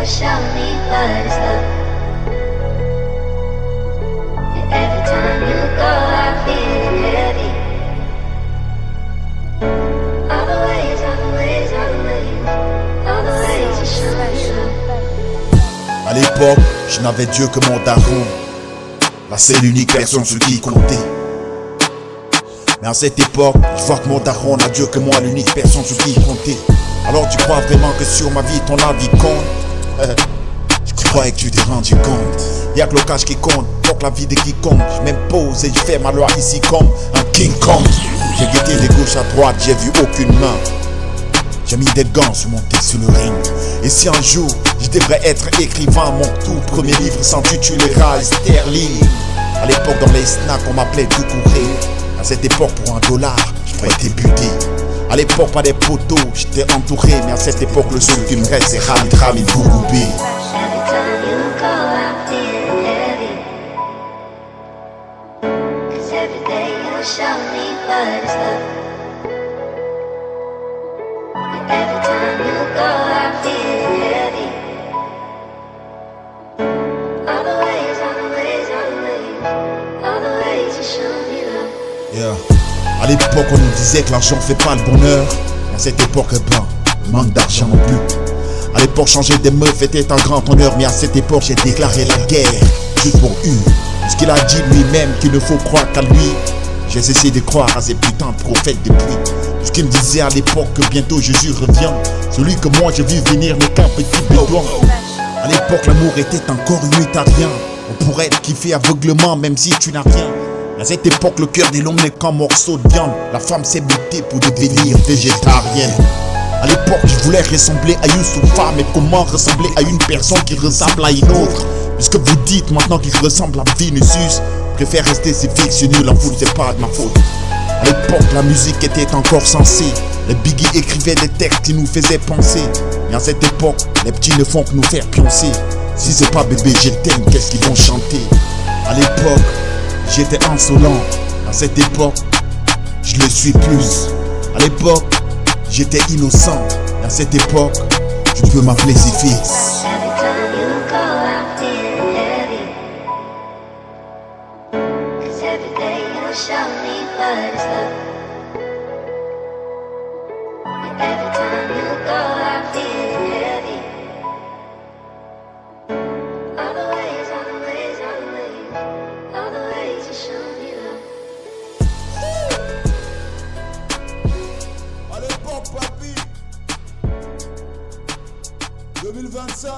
you'll show me what is love. And every time you go, I feel heavy. All the ways, all the ways, all the ways, all the ways you show me love. À l'époque, je n'avais Dieu que mon daron. La seule unique personne sur qui compter. Mais à cette époque, je vois que mon daron n'a Dieu que moi, l'unique personne sur qui compter. Alors tu crois vraiment que sur ma vie, ton avis compte? Je croyais que tu t'es rendu compte. Y'a que le cash qui compte, donc la vie de quiconque. Je m'impose et je fais ma loi ici comme un King Kong. J'ai guetté de gauche à droite, j'ai vu aucune main. J'ai mis des gants sur monter sur le ring. Et si un jour je devrais être écrivain, mon tout premier livre s'intitulera Sterling. À l'époque dans les snacks on m'appelait Doucouré. À cette époque pour $1 je pourrais débuter. À l'époque pas des poteaux, j'étais entouré. Mais à cette époque le seul qui me reste c'est Hamid Bougoubé. Every time you go, I feel heavy. 'Cause every day you show me what is love. And every time you go, I feel heavy. All the ways, all the ways, all the ways, all the ways you show me love. Yeah. À l'époque on nous disait que l'argent fait pas le bonheur. À cette époque manque d'argent non plus. À l'époque changer des meufs était un grand honneur. Mais à cette époque j'ai déclaré la guerre juste pour une. Ce qu'il a dit lui-même qu'il ne faut croire qu'à lui. J'ai cessé de croire à ces putains de prophètes depuis. Ce qu'il me disait à l'époque que bientôt Jésus revient. Celui que moi j'ai vu venir n'est qu'un petit bédouin. À l'époque l'amour était encore unitarien. On pourrait être kiffé aveuglement même si tu n'as rien. À cette époque le cœur des l'homme n'est qu'un morceau de viande. La femme s'est butée pour devenir végétarienne. À l'époque je voulais ressembler à une sous-femme. Mais comment ressembler à une personne qui ressemble à une autre? Puisque vous dites maintenant qu'il ressemble à Vinicius. Préfère rester si fixe, nul en foule, c'est pas de ma faute. À l'époque la musique était encore censée. Les Biggie écrivaient des textes qui nous faisaient penser. Mais à cette époque les petits ne font que nous faire pioncer. Si c'est pas bébé je t'aime, qu'est-ce qu'ils vont chanter? À l'époque j'étais insolent. À cette époque je le suis plus. À l'époque j'étais innocent. À cette époque tu peux m'appeler si fils. Every time you go, I feel heavy. 'Cause every day you show me what is love. And every time you go, I feel heavy. All the ways, all the ways, all the ways, all the ways you show me love. À l'époque papi 2025